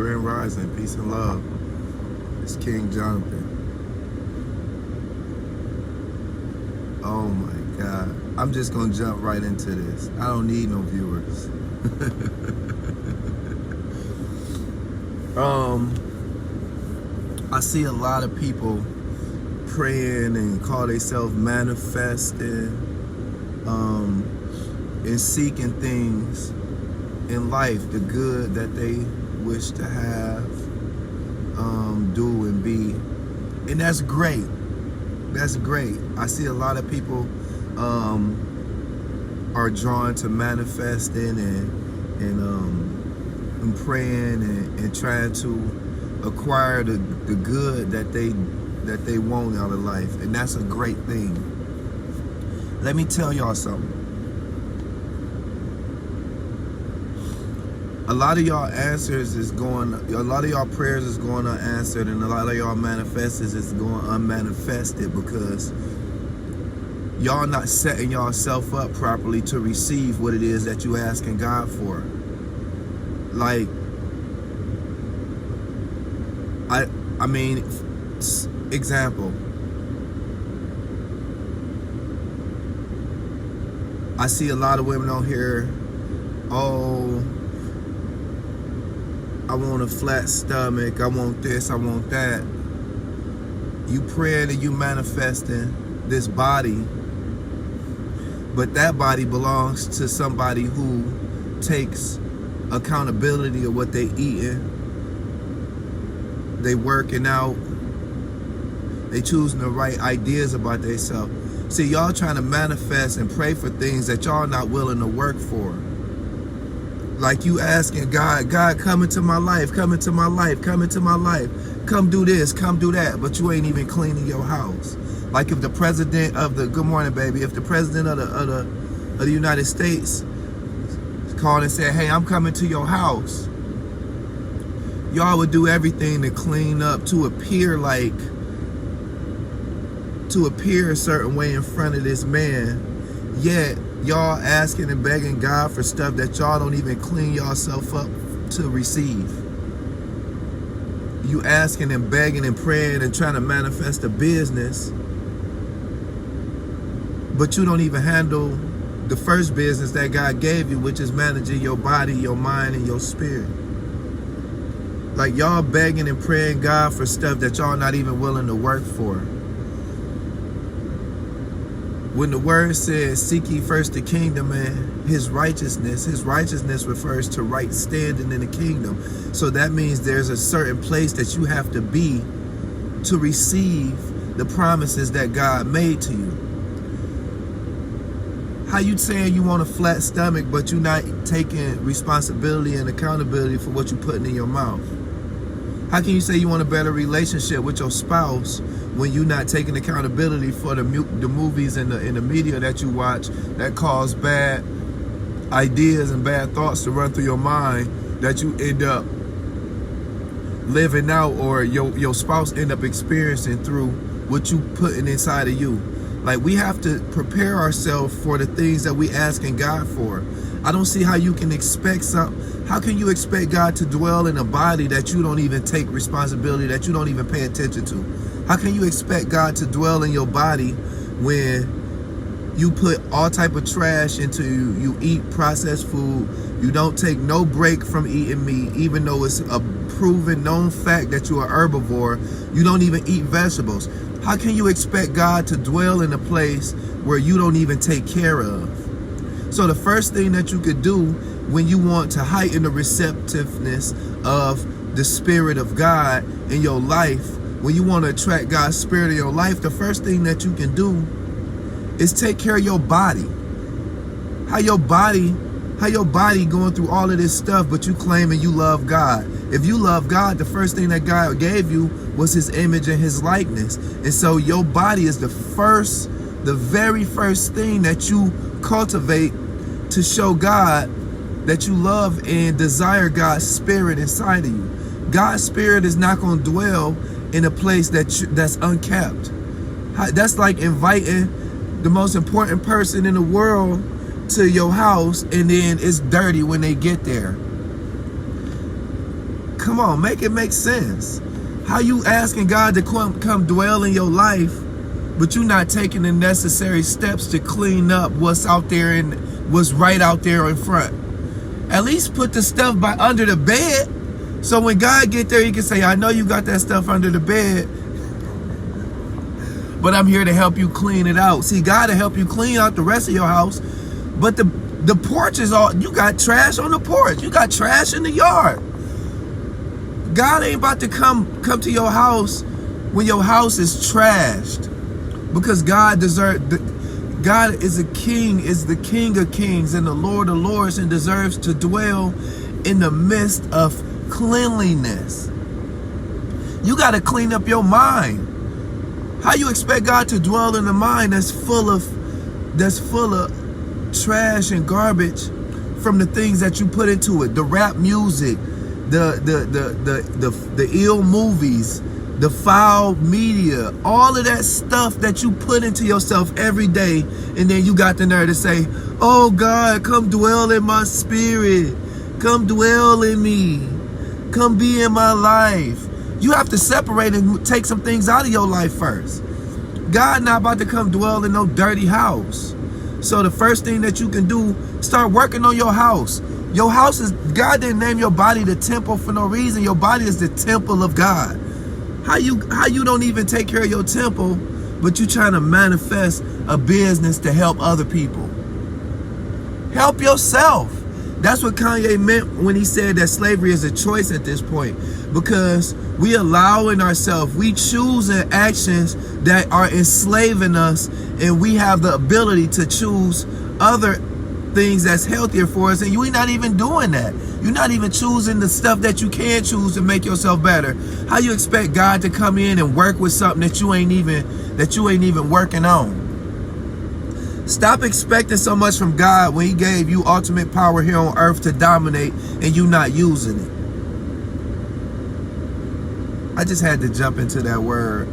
Grand Rising, peace and love. It's King Jonathan. Oh my God. I'm just gonna jump right into this. I don't need no viewers. I see a lot of people praying and call themselves manifesting, and seeking things in life, the good that they wish to have, do and be, and that's great. That's great. I see a lot of people are drawn to manifesting and praying and trying to acquire the good that they want out of life, and that's a great thing. Let me tell y'all something. A lot of y'all answers is going, a lot of y'all prayers is going unanswered, and a lot of y'all manifestors is going unmanifested because y'all not setting yourself up properly to receive what it is that you asking God for. Like, I mean, example. I see a lot of women on here, oh, I want a flat stomach, I want this, I want that. You praying and you manifesting this body, but that body belongs to somebody who takes accountability of what they eating, they working out, they choosing the right ideas about themselves. See, y'all trying to manifest and pray for things that y'all not willing to work for. Like you asking God, God, come into my life, come into my life, come into my life, come do this, come do that, but you ain't even cleaning your house. Like if the president of the, good morning baby, if the president of the United States called and said, hey, I'm coming to your house, y'all would do everything to clean up, to appear a certain way in front of this man, yet y'all asking and begging God for stuff that y'all don't even clean yourself up to receive. You asking and begging and praying and trying to manifest a business, but you don't even handle the first business that God gave you, which is managing your body, your mind, and your spirit. Like y'all begging and praying God for stuff that y'all not even willing to work for. When the word says, seek ye first the kingdom and his righteousness refers to right standing in the kingdom. So that means there's a certain place that you have to be to receive the promises that God made to you. How you saying you want a flat stomach, but you're not taking responsibility and accountability for what you're putting in your mouth? How can you say you want a better relationship with your spouse when you're not taking accountability for the movies and the media that you watch that cause bad ideas and bad thoughts to run through your mind that you end up living out, or your spouse end up experiencing through what you putting inside of you? Like, we have to prepare ourselves for the things that we asking God for. I don't see how you can expect something. How can you expect God to dwell in a body that you don't even take responsibility, that you don't even pay attention to? How can you expect God to dwell in your body when you put all type of trash into you? You eat processed food. You don't take no break from eating meat, even though it's a proven known fact that you're an herbivore. You don't even eat vegetables. How can you expect God to dwell in a place where you don't even take care of? So the first thing that you could do when you want to heighten the receptiveness of the Spirit of God in your life, when you want to attract God's Spirit in your life, the first thing that you can do is take care of your body. How your body going through all of this stuff, but you claiming you love God. If you love God, the first thing that God gave you was his image and his likeness. And so your body is the very first thing that you cultivate to show God that you love and desire God's Spirit inside of you. God's Spirit is not going to dwell in a place that's unkept. That's like inviting the most important person in the world to your house, and then it's dirty when they get there. Come on, make it make sense. How you asking God to come dwell in your life, but you not taking the necessary steps to clean up what's out there and what's right out there in front? At least put the stuff by under the bed, so when God get there, he can say, I know you got that stuff under the bed, but I'm here to help you clean it out. See, God will help you clean out the rest of your house, but the porch is all, you got trash on the porch. You got trash in the yard. God ain't about to come to your house when your house is trashed, because God is a king, is the King of kings and the Lord of lords, and deserves to dwell in the midst of cleanliness. You got to clean up your mind. How you expect God to dwell in a mind that's full of trash and garbage from the things that you put into it? The rap music, the ill movies, the foul media, all of that stuff that you put into yourself every day, and then you got the nerve to say, oh God, come dwell in my spirit, come dwell in me, come be in my life. You have to separate and take some things out of your life first. God not about to come dwell in no dirty house. So the first thing that you can do, start working on your house. Your house is, God didn't name your body the temple for no reason. Your body is the temple of God. How you don't even take care of your temple, but you trying to manifest a business to help other people? Help yourself. That's what Kanye meant when he said that slavery is a choice at this point, because we allowing ourselves, we choosing actions that are enslaving us, and we have the ability to choose other things that's healthier for us, and you're not even doing that. You're not even choosing the stuff that you can choose to make yourself better. How you expect God to come in and work with something that you ain't even working on? Stop expecting so much from God when he gave you ultimate power here on earth to dominate, and you not using it. I just had to jump into that word.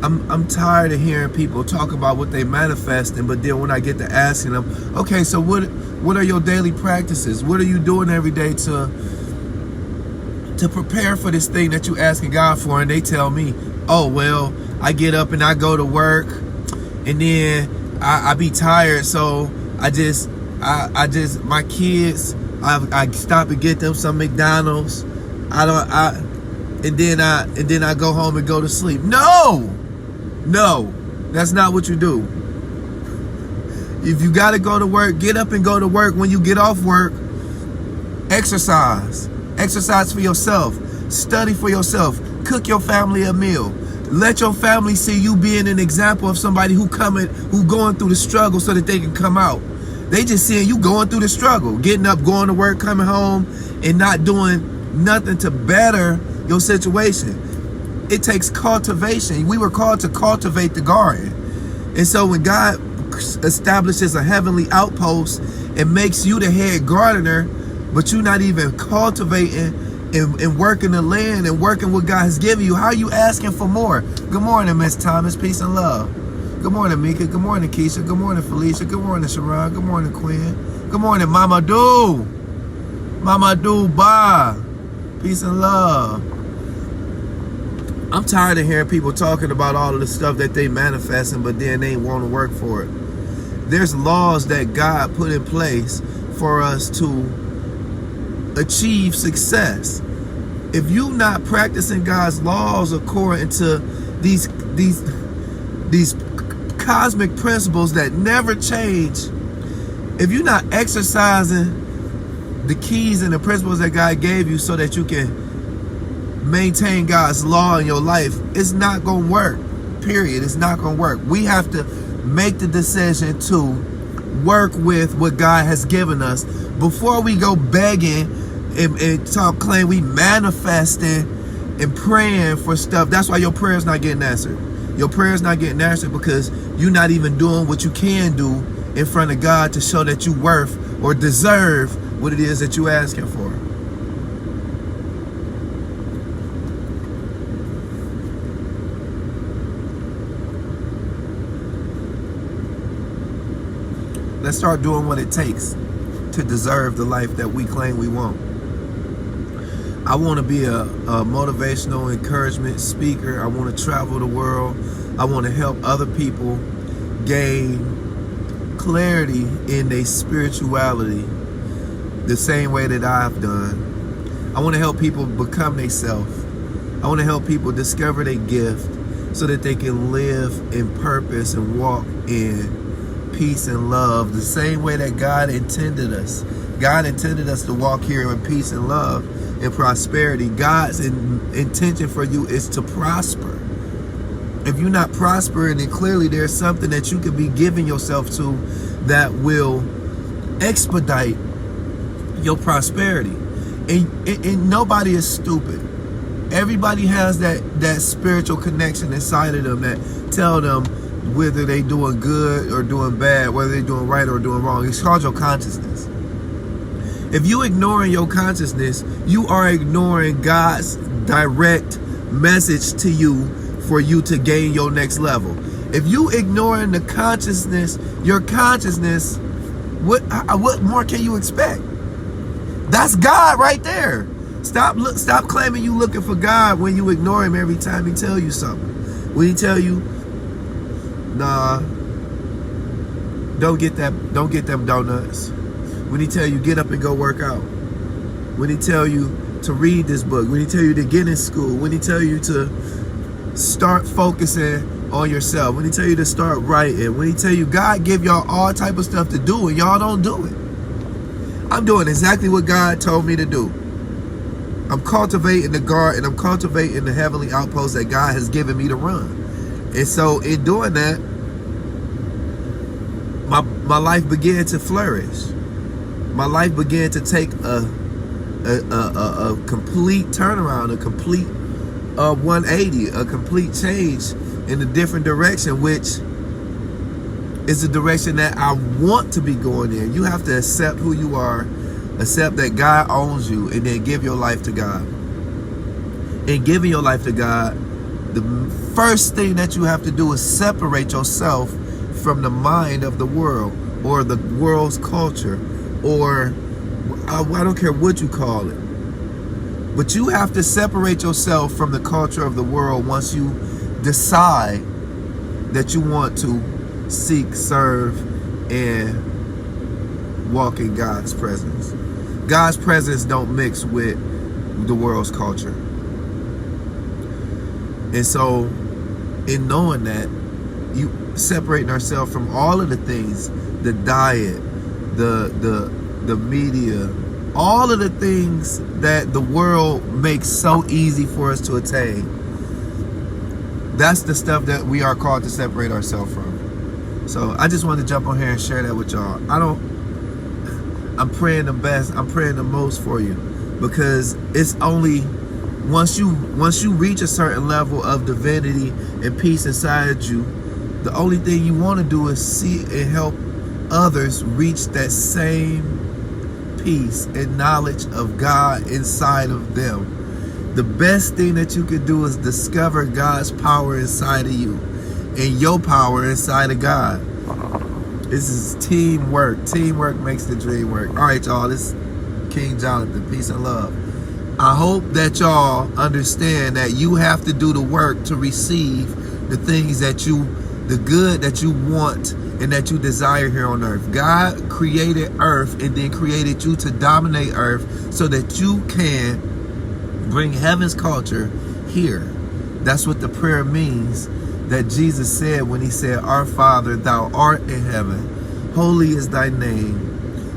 I'm tired of hearing people talk about what they manifesting, but then when I get to asking them, okay, so what are your daily practices? What are you doing every day to prepare for this thing that you asking God for? And they tell me, oh, well, I get up and I go to work, and then I be tired, so I just my kids, I stop and get them some McDonald's. And then I go home and go to sleep. No, that's not what you do. If you got to go to work, get up and go to work. When you get off work, exercise for yourself, study for yourself, cook your family a meal. Let your family see you being an example of somebody who going through the struggle so that they can come out. They just seeing you going through the struggle, getting up, going to work, coming home, and not doing nothing to better your situation. It takes cultivation. We were called to cultivate the garden. And so when God establishes a heavenly outpost and makes you the head gardener, but you're not even cultivating and working the land and working what God has given you, how are you asking for more? Good morning, Miss Thomas. Peace and love. Good morning, Mika. Good morning, Keisha. Good morning, Felicia. Good morning, Sharon. Good morning, Quinn. Good morning, Mama Do. Mama Do, bye. Peace and love. I'm tired of hearing people talking about all of the stuff that they manifesting, but then they ain't want to work for it. There's laws that God put in place for us to achieve success. If you not practicing God's laws according to these cosmic principles that never change, if you're not exercising the keys and the principles that God gave you so that you can maintain God's law in your life, it's not going to work. Period. It's not going to work. We have to make the decision to work with what God has given us before we go begging and claim we manifesting and praying for stuff. That's why your prayer's not getting answered. Your prayer's not getting answered because you're not even doing what you can do in front of God to show that you worth or deserve what it is that you're asking for. Let's start doing what it takes to deserve the life that we claim we want. I want to be a motivational encouragement speaker. I want to travel the world. I want to help other people gain clarity in their spirituality the same way that I've done. I want to help people become themselves. I want to help people discover their gift so that they can live in purpose and walk in peace and love the same way that God intended us. God intended us to walk here in peace and love and prosperity. God's intention for you is to prosper. If you're not prospering, then clearly there's something that you could be giving yourself to that will expedite your prosperity. And nobody is stupid. Everybody has that spiritual connection inside of them that tell them whether they doing good or doing bad, whether they're doing right or doing wrong. It's called your consciousness. If you ignoring your consciousness, you are ignoring God's direct message to you for you to gain your next level. If you ignoring the consciousness, your consciousness, what more can you expect? That's God right there. Stop claiming you looking for God when you ignore him every time he tell you something. When he tell you, nah, don't get them donuts. When he tell you get up and go work out. When he tell you to read this book. When he tell you to get in school. When he tell you to start focusing on yourself. When he tell you to start writing. When he tell you God give y'all all type of stuff to do and y'all don't do it. I'm doing exactly what God told me to do. I'm cultivating the garden. I'm cultivating the heavenly outpost that God has given me to run. And so in doing that, my life began to flourish. My life began to take a complete turnaround, a complete 180, a complete change in a different direction, which is the direction that I want to be going in. You have to accept who you are. Accept that God owns you, and then give your life to God. In giving your life to God, the first thing that you have to do is separate yourself from the mind of the world or the world's culture, or I don't care what you call it. But you have to separate yourself from the culture of the world once you decide that you want to seek, serve, and walk in God's presence. God's presence don't mix with the world's culture. And so, in knowing that, you separating ourselves from all of the things, the diet, the media, all of the things that the world makes so easy for us to attain. That's the stuff that we are called to separate ourselves from. So I just wanted to jump on here and share that with y'all. I'm praying the best. I'm praying the most for you, because it's only once you reach a certain level of divinity and peace inside you, the only thing you want to do is see and help others reach that same peace and knowledge of God inside of them. The best thing that you can do is discover God's power inside of you and your power inside of God. This is teamwork. Teamwork makes the dream work. All right, y'all. This is King Jonathan. Peace and love. I hope that y'all understand that you have to do the work to receive the things the good that you want and that you desire here on earth. God created earth and then created you to dominate earth so that you can bring heaven's culture here. That's what the prayer means that Jesus said when he said, "Our Father, thou art in heaven. Holy is thy name.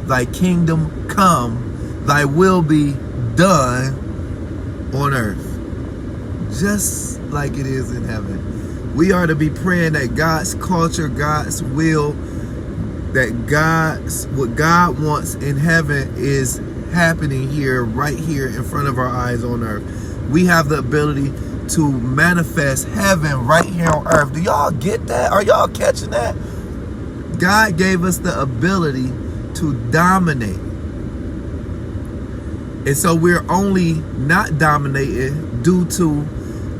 Thy kingdom come. Thy will be done on earth, just like it is in heaven." We are to be praying that God's culture, God's will, that what God wants in heaven is happening here, right here in front of our eyes on earth. We have the ability to manifest heaven right here on earth. Do y'all get that? Are y'all catching that? God gave us the ability to dominate. And so we're only not dominated due to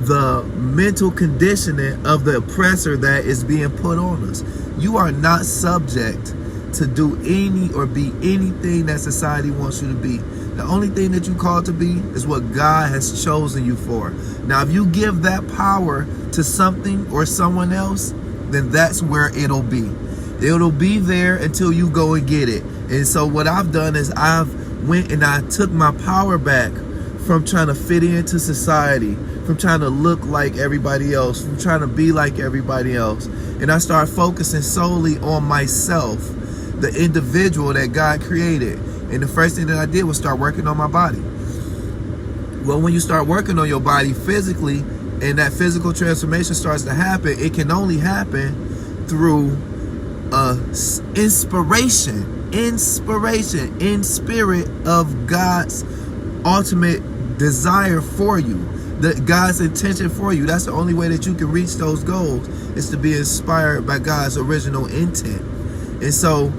the mental conditioning of the oppressor that is being put on us. You are not subject to do any or be anything that society wants you to be. The only thing that you called to be is what God has chosen you for. Now, if you give that power to something or someone else, then that's where it'll be. It'll be there until you go and get it. And so what I've done is I've went and I took my power back from trying to fit into society, from trying to look like everybody else, from trying to be like everybody else. And I started focusing solely on myself, the individual that God created. And the first thing that I did was start working on my body. Well, when you start working on your body physically and that physical transformation starts to happen, it can only happen through inspiration in spirit of God's ultimate desire for you, God's intention for you. That's the only way that you can reach those goals, is to be inspired by God's original intent. And so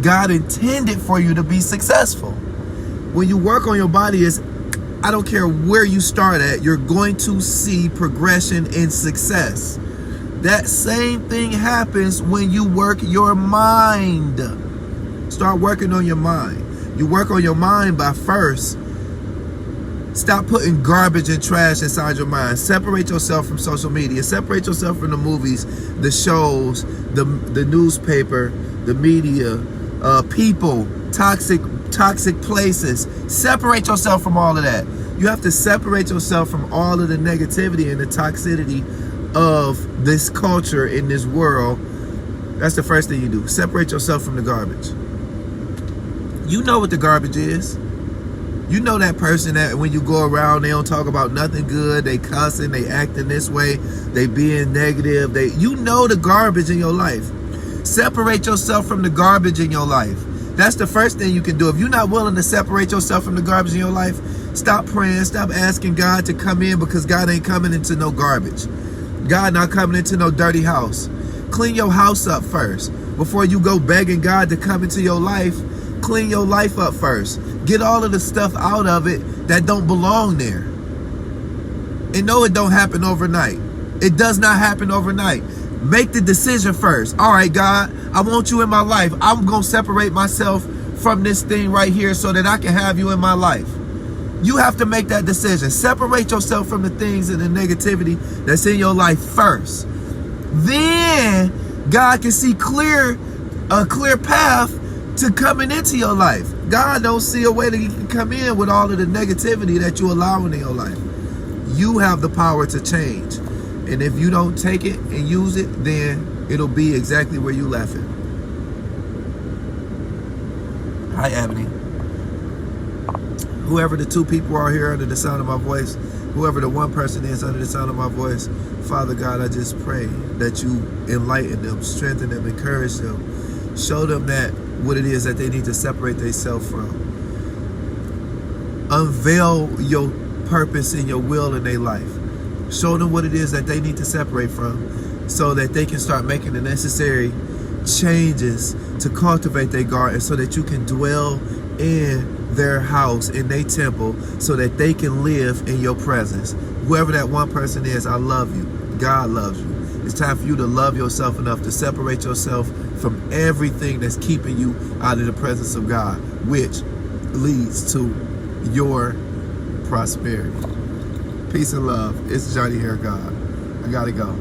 God intended for you to be successful. When you work on your body, I don't care where you start at, you're going to see progression in success. That same thing happens when you work your mind. Start working on your mind. You work on your mind by first stop putting garbage and trash inside your mind. Separate yourself from social media. Separate yourself from the movies, the shows, the newspaper, the media, people, toxic places. Separate yourself from all of that. You have to separate yourself from all of the negativity and the toxicity of this culture in this world. That's the first thing you do. Separate yourself from the garbage. You know what the garbage is. You know that person that when you go around, they don't talk about nothing good. They cussing, they acting this way, they being negative. You know the garbage in your life. Separate yourself from the garbage in your life. That's the first thing you can do. If you're not willing to separate yourself from the garbage in your life, stop praying, stop asking God to come in, because God ain't coming into no garbage. God not coming into no dirty house. Clean your house up first. Before you go begging God to come into your life, clean your life up first. Get all of the stuff out of it that don't belong there. And no, it don't happen overnight. It does not happen overnight. Make the decision first. All right, God, I want you in my life. I'm going to separate myself from this thing right here so that I can have you in my life. You have to make that decision. Separate yourself from the things and the negativity that's in your life first. Then God can see a clear path to coming into your life. God don't see a way that he can come in with all of the negativity that you allow in your life. You have the power to change. And if you don't take it and use it, then it'll be exactly where you left it. Hi, Ebony. Whoever the two people are here under the sound of my voice, whoever the one person is under the sound of my voice, Father God, I just pray that you enlighten them, strengthen them, encourage them, show them that what it is that they need to separate themselves from. Unveil your purpose and your will in their life. Show them what it is that they need to separate from so that they can start making the necessary changes to cultivate their garden so that you can dwell in their house, in their temple, so that they can live in your presence. Whoever that one person is, I love you. God loves you. It's time for you to love yourself enough to separate yourself from everything that's keeping you out of the presence of God, which leads to your prosperity. Peace and love. It's Johnny Hair God. I gotta go.